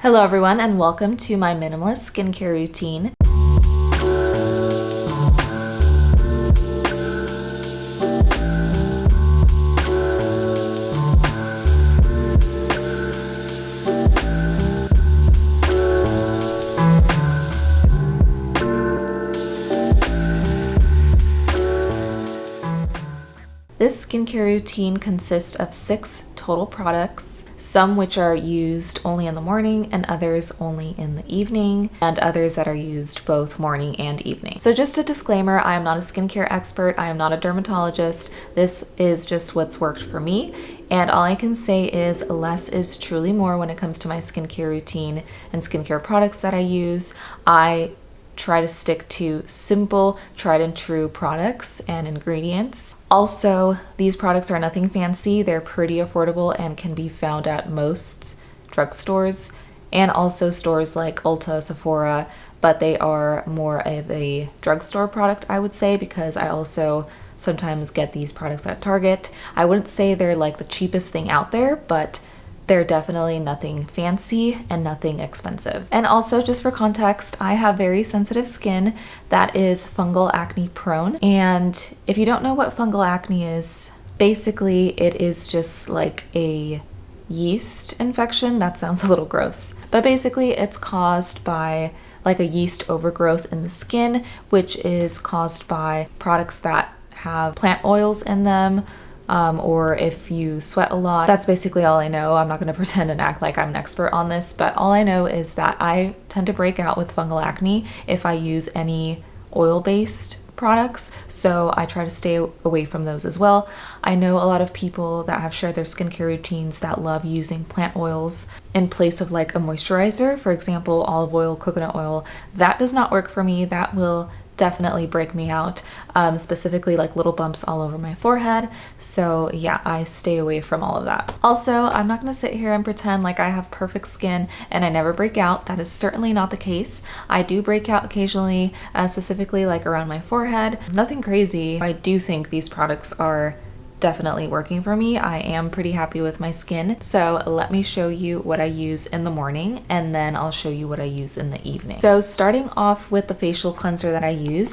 Hello everyone and welcome to my minimalist skincare routine. This skincare routine consists of 6 total products, some which are used only in the morning and others only in the evening, and others that are used both morning and evening. So just a disclaimer, I am not a skincare expert, I am not a dermatologist. This is just what's worked for me, and all I can say is less is truly more when it comes to my skincare routine and skincare products that I use. I try to stick to simple, tried and true products and ingredients. Also, these products are nothing fancy. They're pretty affordable and can be found at most drugstores and also stores like Ulta, Sephora, but they are more of a drugstore product, I would say, because I also sometimes get these products at Target. I wouldn't say they're like the cheapest thing out there, but they're definitely nothing fancy and nothing expensive. And also, just for context, I have very sensitive skin that is fungal acne prone. And if you don't know what fungal acne is, basically it is just like a yeast infection. That sounds a little gross. But basically it's caused by like a yeast overgrowth in the skin, which is caused by products that have plant oils in them, or if you sweat a lot. That's basically all I know. I'm not going to pretend and act like I'm an expert on this, but all I know is that I tend to break out with fungal acne if I use any oil-based products, so I try to stay away from those as well. I know a lot of people that have shared their skincare routines that love using plant oils in place of like a moisturizer, for example, olive oil, coconut oil. That does not work for me. That will definitely break me out, specifically like little bumps all over my forehead. So yeah, I stay away from all of that. Also, I'm not going to sit here and pretend like I have perfect skin and I never break out. That is certainly not the case. I do break out occasionally, specifically like around my forehead. Nothing crazy. I do think these products are definitely working for me. I am pretty happy with my skin. So let me show you what I use in the morning and then I'll show you what I use in the evening. So starting off with the facial cleanser that I use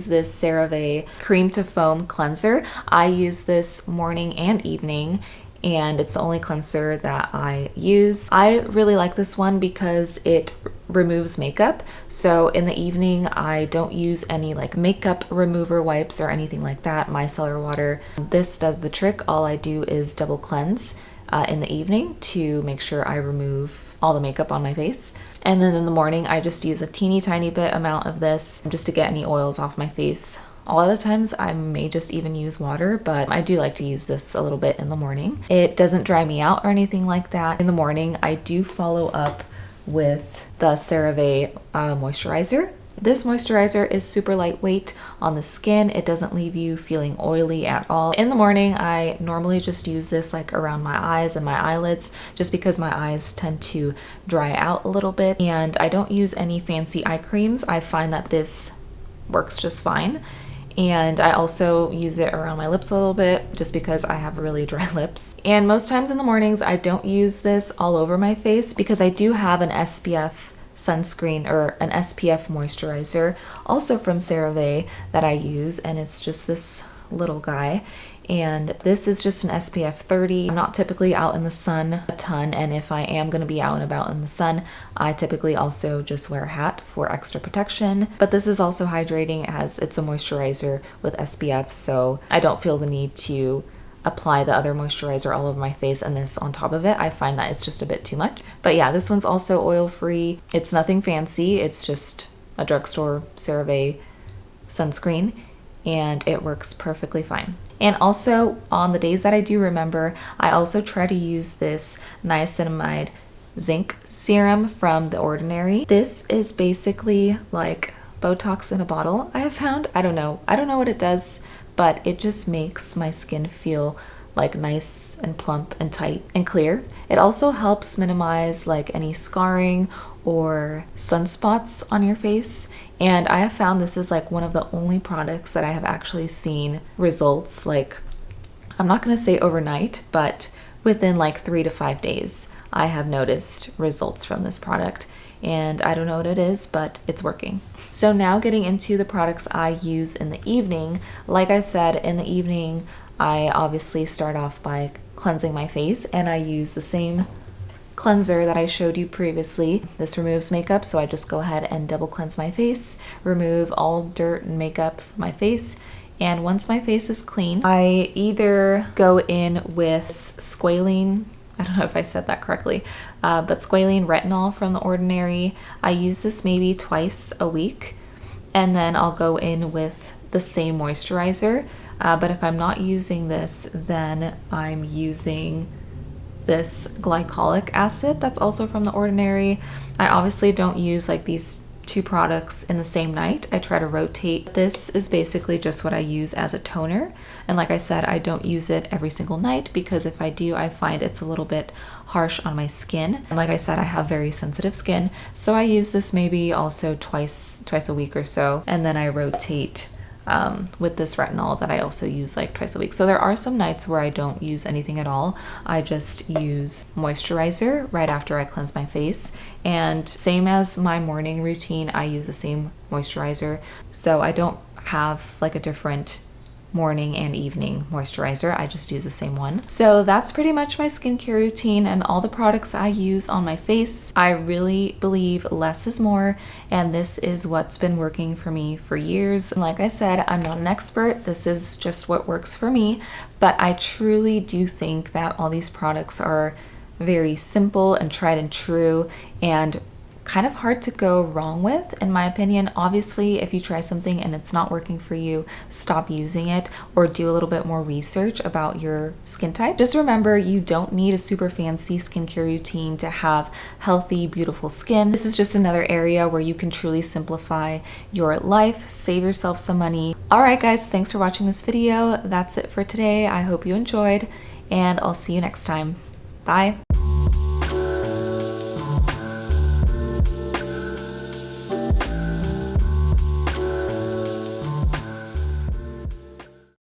this CeraVe Cream to Foam Cleanser. I use this morning and evening, and it's the only cleanser that I use. I really like this one because it removes makeup. So in the evening, I don't use any like makeup remover wipes or anything like that, micellar water. This does the trick. All I do is double cleanse in the evening to make sure I remove all the makeup on my face. And then in the morning, I just use a teeny tiny bit amount of this just to get any oils off my face. A lot of the times I may just even use water, but I do like to use this a little bit in the morning. It doesn't dry me out or anything like that. In the morning, I do follow up with the CeraVe moisturizer. This moisturizer is super lightweight on the skin. It doesn't leave you feeling oily at all. In the morning, I normally just use this like around my eyes and my eyelids, just because my eyes tend to dry out a little bit. And I don't use any fancy eye creams. I find that this works just fine. And I also use it around my lips a little bit just because I have really dry lips. And most times in the mornings, I don't use this all over my face because I do have an SPF sunscreen or an SPF moisturizer also from CeraVe that I use, and it's just this little guy. And this is just an SPF 30. I'm not typically out in the sun a ton, and if I am going to be out and about in the sun, I typically also just wear a hat for extra protection. But this is also hydrating as it's a moisturizer with SPF, so I don't feel the need to apply the other moisturizer all over my face and this on top of it. I find that it's just a bit too much. But yeah, this one's also oil-free. It's nothing fancy. It's just a drugstore CeraVe sunscreen, and it works perfectly fine. And also on the days that I do remember, I also try to use this niacinamide zinc serum from The Ordinary. This is basically like Botox in a bottle, I have found. I don't know what it does, but it just makes my skin feel like nice and plump and tight and clear. It also helps minimize like any scarring or sunspots on your face. And I have found this is like one of the only products that I have actually seen results, like, I'm not gonna say overnight, but within like 3 to 5 days. I have noticed results from this product. And I don't know what it is, but it's working. So now getting into the products I use in the evening. Like I said, in the evening, I obviously start off by cleansing my face, and I use the same cleanser that I showed you previously. This removes makeup, so I just go ahead and double cleanse my face, remove all dirt and makeup from my face. And once my face is clean, I either go in with squalene, I don't know if I said that correctly, but squalene retinol from The Ordinary. I use this maybe twice a week, and then I'll go in with the same moisturizer. But if I'm not using this, then I'm using this glycolic acid that's also from The Ordinary. I obviously don't use like these two products in the same night. I try to rotate. This is basically just what I use as a toner. And like I said, I don't use it every single night because if I do, I find it's a little bit harsh on my skin. And like I said, I have very sensitive skin. So I use this maybe also twice a week or so. And then I rotate with this retinol that I also use like twice a week. So there are some nights where I don't use anything at all. I just use moisturizer right after I cleanse my face. And same as my morning routine, I use the same moisturizer. So I don't have like a different morning and evening moisturizer. I just use the same one. So that's pretty much my skincare routine and all the products I use on my face. I really believe less is more, and this is what's been working for me for years. And like I said, I'm not an expert. This is just what works for me, but I truly do think that all these products are very simple and tried and true and kind of hard to go wrong with, in my opinion. Obviously, if you try something and it's not working for you, stop using it or do a little bit more research about your skin type. Just remember, you don't need a super fancy skincare routine to have healthy, beautiful skin. This is just another area where you can truly simplify your life, save yourself some money. All right, guys, thanks for watching this video. That's it for today. I hope you enjoyed, and I'll see you next time. Bye.